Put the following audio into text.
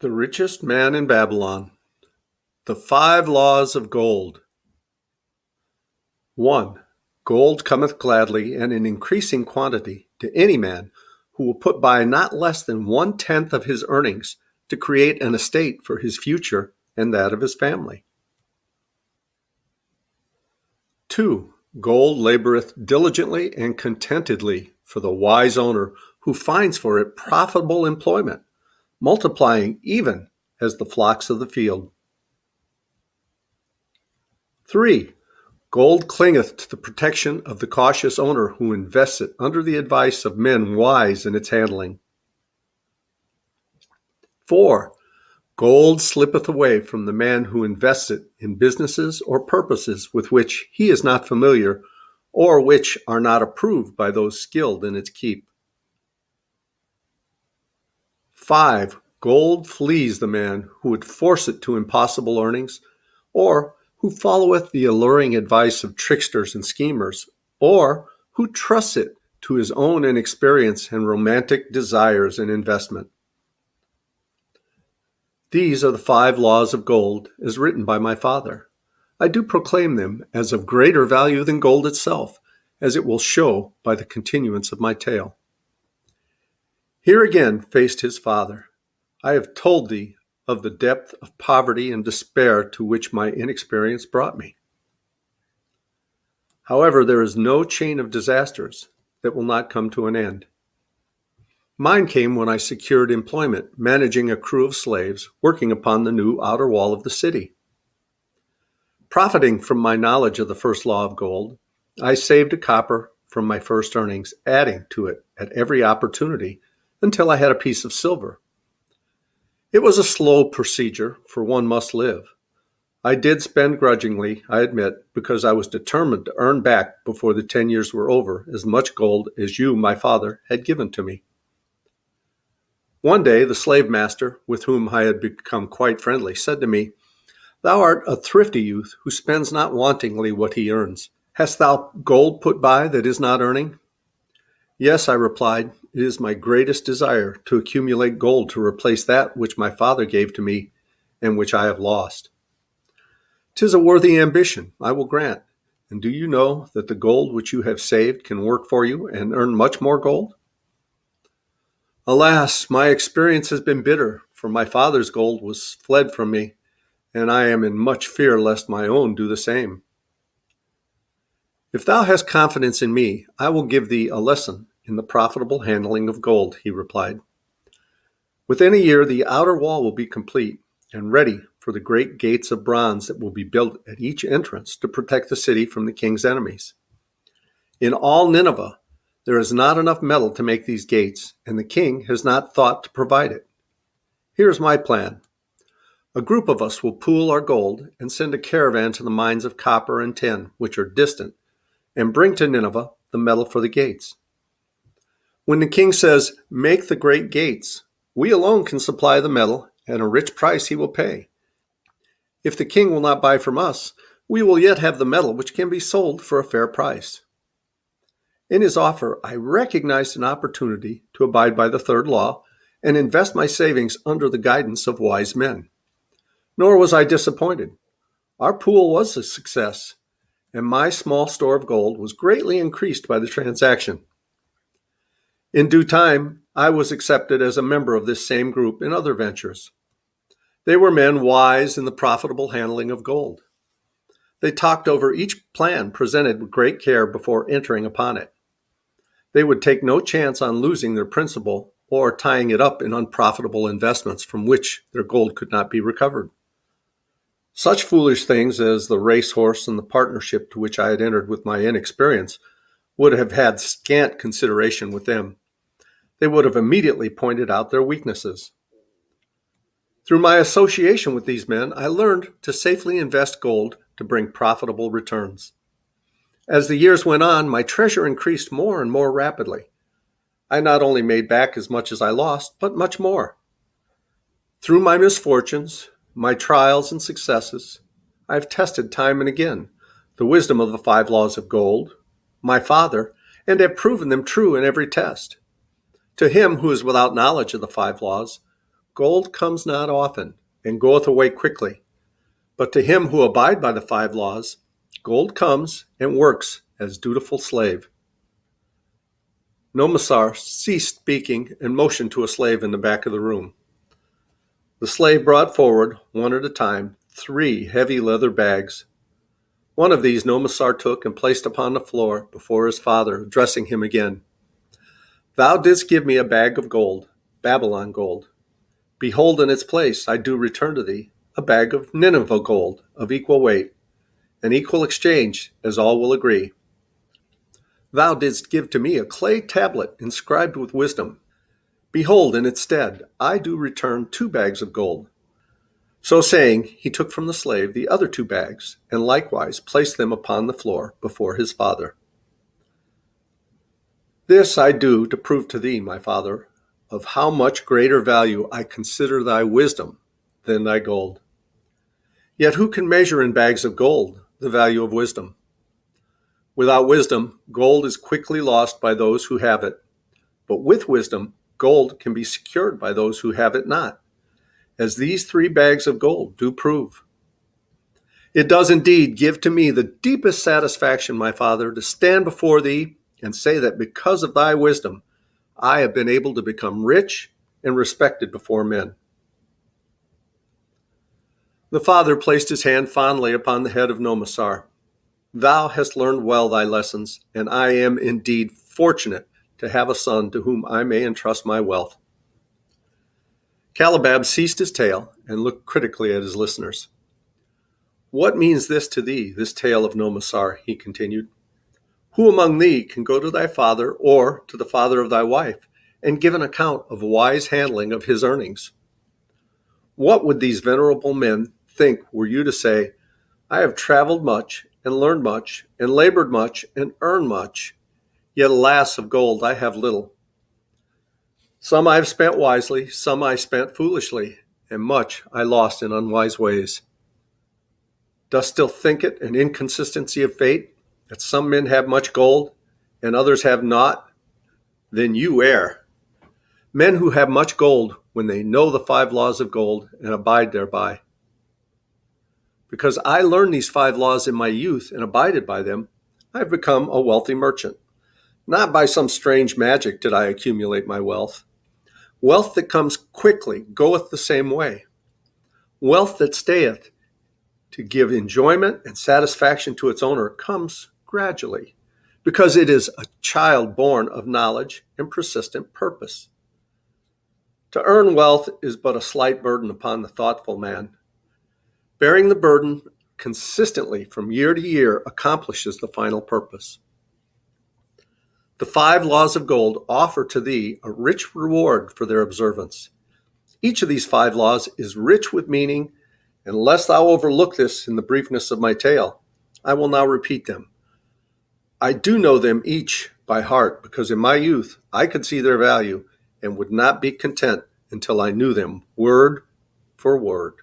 The Richest Man in Babylon. The 5 Laws of Gold. 1. Gold cometh gladly and in increasing quantity to any man who will put by not less than 1/10 of his earnings to create an estate for his future and that of his family. 2. Gold laboreth diligently and contentedly for the wise owner who finds for it profitable employment, multiplying even as the flocks of the field. 3. Gold clingeth to the protection of the cautious owner who invests it under the advice of men wise in its handling. 4. Gold slippeth away from the man who invests it in businesses or purposes with which he is not familiar or which are not approved by those skilled in its keep. 5. Gold flees the man who would force it to impossible earnings, or who followeth the alluring advice of tricksters and schemers, or who trusts it to his own inexperience and romantic desires in investment. These are the 5 laws of gold as written by my father. I do proclaim them as of greater value than gold itself, as it will show by the continuance of my tale. Here again faced his father. I have told thee of the depth of poverty and despair to which my inexperience brought me. However, there is no chain of disasters that will not come to an end. Mine came when I secured employment managing a crew of slaves working upon the new outer wall of the city. Profiting from my knowledge of the first law of gold, I saved a copper from my first earnings, adding to it at every opportunity until I had a piece of silver. It was a slow procedure, for one must live. I did spend grudgingly, I admit, because I was determined to earn back before the 10 years were over as much gold as you, my father, had given to me. One day, the slave master, with whom I had become quite friendly, said to me, "Thou art a thrifty youth who spends not wantingly what he earns. Hast thou gold put by that is not earning?" "Yes," I replied, "it is my greatest desire to accumulate gold to replace that which my father gave to me and which I have lost." "'Tis a worthy ambition, I will grant. And do you know that the gold which you have saved can work for you and earn much more gold?" "Alas, my experience has been bitter, for my father's gold was fled from me, and I am in much fear lest my own do the same." "If thou hast confidence in me, I will give thee a lesson in the profitable handling of gold," he replied. "Within a year, the outer wall will be complete and ready for the great gates of bronze that will be built at each entrance to protect the city from the king's enemies. In all Nineveh, there is not enough metal to make these gates, and the king has not thought to provide it. Here is my plan. A group of us will pool our gold and send a caravan to the mines of copper and tin, which are distant, and bring to Nineveh the metal for the gates. When the king says, 'Make the great gates,' we alone can supply the metal at a rich price he will pay. If the king will not buy from us, we will yet have the metal which can be sold for a fair price." In his offer, I recognized an opportunity to abide by the 3rd law and invest my savings under the guidance of wise men. Nor was I disappointed. Our pool was a success, and my small store of gold was greatly increased by the transaction. In due time, I was accepted as a member of this same group in other ventures. They were men wise in the profitable handling of gold. They talked over each plan presented with great care before entering upon it. They would take no chance on losing their principal or tying it up in unprofitable investments from which their gold could not be recovered. Such foolish things as the racehorse and the partnership to which I had entered with my inexperience would have had scant consideration with them. They would have immediately pointed out their weaknesses. Through my association with these men, I learned to safely invest gold to bring profitable returns. As the years went on, my treasure increased more and more rapidly. I not only made back as much as I lost, but much more. Through my misfortunes, my trials and successes, I have tested time and again the wisdom of the 5 laws of gold, my father, and have proven them true in every test. To him who is without knowledge of the 5 laws, Gold comes not often, and goeth away quickly. But to him who abide by the 5 laws, gold comes and works as dutiful slave. Nomasar ceased speaking and motioned to a slave in the back of the room. The slave brought forward, one at a time, 3 heavy leather bags. One of these Nomasar took and placed upon the floor before his father, addressing him again. Thou didst give me a bag of gold, Babylon gold. Behold, in its place I do return to thee a bag of Nineveh gold of equal weight, an equal exchange, as all will agree. Thou didst give to me a clay tablet inscribed with wisdom. Behold, in its stead I do return 2 bags of gold. So saying, he took from the slave the other 2 bags, and likewise placed them upon the floor before his father. This I do to prove to thee, my father, of how much greater value I consider thy wisdom than thy gold. Yet who can measure in bags of gold the value of wisdom? Without wisdom, gold is quickly lost by those who have it. But with wisdom, gold can be secured by those who have it not, as these 3 bags of gold do prove. It does indeed give to me the deepest satisfaction, my father, to stand before thee and say that because of thy wisdom, I have been able to become rich and respected before men. The father placed his hand fondly upon the head of Nomasar. Thou hast learned well thy lessons, and I am indeed fortunate to have a son to whom I may entrust my wealth. Calabab ceased his tale and looked critically at his listeners. What means this to thee, this tale of Nomasar? He continued. Who among thee can go to thy father or to the father of thy wife and give an account of wise handling of his earnings? What would these venerable men think were you to say, I have traveled much and learned much and labored much and earned much, yet alas, of gold I have little. Some I have spent wisely, some I spent foolishly, and much I lost in unwise ways. Dost still think it an inconsistency of fate that some men have much gold and others have naught? Then you err. Men who have much gold when they know the 5 laws of gold and abide thereby. Because I learned these 5 laws in my youth and abided by them, I have become a wealthy merchant. Not by some strange magic did I accumulate my wealth. Wealth that comes quickly goeth the same way. Wealth that stayeth to give enjoyment and satisfaction to its owner comes gradually, because it is a child born of knowledge and persistent purpose. To earn wealth is but a slight burden upon the thoughtful man. Bearing the burden consistently from year to year accomplishes the final purpose. The 5 laws of gold offer to thee a rich reward for their observance. Each of these 5 laws is rich with meaning, and lest thou overlook this in the briefness of my tale, I will now repeat them. I do know them each by heart, because in my youth I could see their value and would not be content until I knew them word for word.